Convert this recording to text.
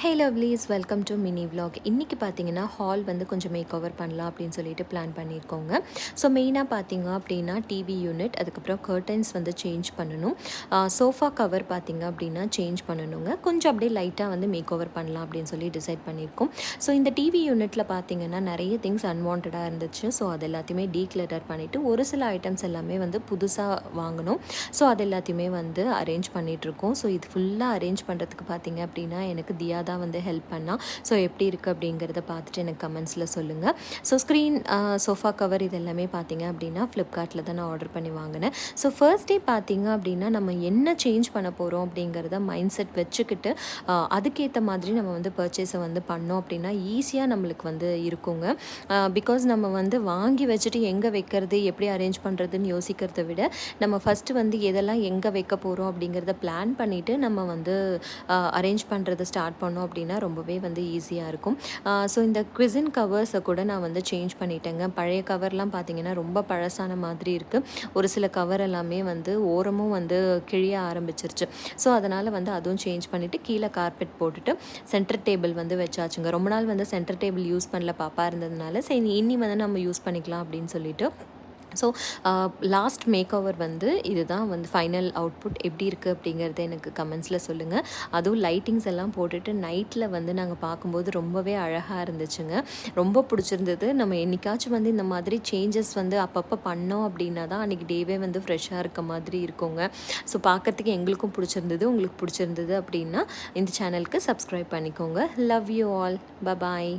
Hey lovelies, welcome to mini vlog. இன்றைக்கி பார்த்தீங்கன்னா hall வந்து கொஞ்சம் மேக் ஓவர் பண்ணலாம் அப்படின்னு சொல்லிட்டு பிளான் பண்ணியிருக்கோங்க. ஸோ மெயினாக பார்த்தீங்க அப்படின்னா டிவி யூனிட், அதுக்கப்புறம் கர்டன்ஸ் வந்து சேஞ்ச் பண்ணணும். சோஃபா கவர் பார்த்தீங்க அப்படின்னா சேஞ்ச் பண்ணணுங்க. கொஞ்சம் அப்படியே லைட்டாக வந்து மேக் ஓவர் பண்ணலாம் அப்படின்னு சொல்லி டிசைட் பண்ணியிருக்கோம். ஸோ இந்த டிவி யூனிட்டில் பார்த்தீங்கன்னா நிறைய திங்ஸ் அன்வான்டாக இருந்துச்சு. ஸோ அது எல்லாத்தையுமே டீக்ளட்டர் பண்ணிவிட்டு ஒரு சில ஐட்டம்ஸ் எல்லாமே வந்து புதுசாக வாங்கணும். ஸோ அது எல்லாத்தையுமே வந்து அரேஞ்ச் பண்ணிகிட்ருக்கோம். ஸோ இது ஃபுல்லாக அரேஞ்ச் பண்ணுறதுக்கு பார்த்தீங்க அப்படின்னா எனக்கு தியா தான் வந்து ஹெல்ப் பண்ணால். ஸோ எப்படி இருக்குது அப்படிங்கிறத பார்த்துட்டு எனக்கு கமெண்ட்ஸில் சொல்லுங்கள். ஸோ ஸ்க்ரீன், சோஃபா கவர் இது எல்லாமே பார்த்தீங்க அப்படின்னா ஃப்ளிப்கார்ட்டில் தான் நான் ஆர்டர் பண்ணி வாங்கினேன். ஸோ ஃபர்ஸ்ட் டே பார்த்தீங்க அப்படின்னா நம்ம என்ன சேஞ்ச் பண்ண போகிறோம் அப்படிங்கிறத மைண்ட் செட் வச்சுக்கிட்டு அதுக்கேற்ற மாதிரி நம்ம வந்து பர்ச்சேஸை வந்து பண்ணோம் அப்படின்னா ஈஸியாக நம்மளுக்கு வந்து இருக்குங்க. பிகாஸ் நம்ம வந்து வாங்கி வச்சுட்டு எங்கே வைக்கிறது, எப்படி அரேஞ்ச் பண்ணுறதுன்னு யோசிக்கிறத விட நம்ம ஃபஸ்ட்டு வந்து எதெல்லாம் எங்கே வைக்க போகிறோம் அப்படிங்கிறத பிளான் பண்ணிவிட்டு நம்ம வந்து அரேஞ்ச் பண்ணுறதை ஸ்டார்ட் பண்ணோம் அப்படின்னா ரொம்பவே வந்து ஈஸியாக இருக்கும். ஸோ இந்த குவிசின் கவர்ஸை கூட நான் வந்து சேஞ்ச் பண்ணிட்டேங்க. பழைய கவர்லாம் பார்த்திங்கன்னா ரொம்ப பழசான மாதிரி இருக்குது. ஒரு சில கவர் எல்லாமே வந்து ஓரமும் வந்து கிழிய ஆரம்பிச்சிருச்சு. ஸோ அதனால் வந்து அதுவும் சேஞ்ச் பண்ணிவிட்டு கீழே கார்பெட் போட்டுட்டு சென்டர் டேபிள் வந்து வச்சாச்சுங்க. ரொம்ப நாள் வந்து சென்டர் டேபிள் யூஸ் பண்ணல பாப்பா இருந்ததுனால சரி இனி வந்து நம்ம யூஸ் பண்ணிக்கலாம் அப்படின்னு சொல்லிட்டு. ஸோ லாஸ்ட் மேக் ஓவர் வந்து இதுதான் வந்து ஃபைனல் அவுட்புட். எப்படி இருக்குது அப்படிங்கிறத எனக்கு கமெண்ட்ஸில் சொல்லுங்கள். அதுவும் லைட்டிங்ஸ் எல்லாம் போட்டுட்டு நைட்டில் வந்து நாங்கள் பார்க்கும்போது ரொம்பவே அழகாக இருந்துச்சுங்க. ரொம்ப பிடிச்சிருந்தது. நம்ம என்றைக்காச்சும் வந்து இந்த மாதிரி சேஞ்சஸ் வந்து அப்பப்போ பண்ணோம் அப்படின்னா தான் அன்றைக்கி டேவே வந்து ஃப்ரெஷ்ஷாக இருக்க மாதிரி இருக்குங்க. ஸோ பார்க்குறதுக்கு எங்களுக்கும் பிடிச்சிருந்தது. உங்களுக்கு பிடிச்சிருந்தது அப்படின்னா இந்த சேனலுக்கு சப்ஸ்கிரைப் பண்ணிக்கோங்க. Love you all. பபாய்.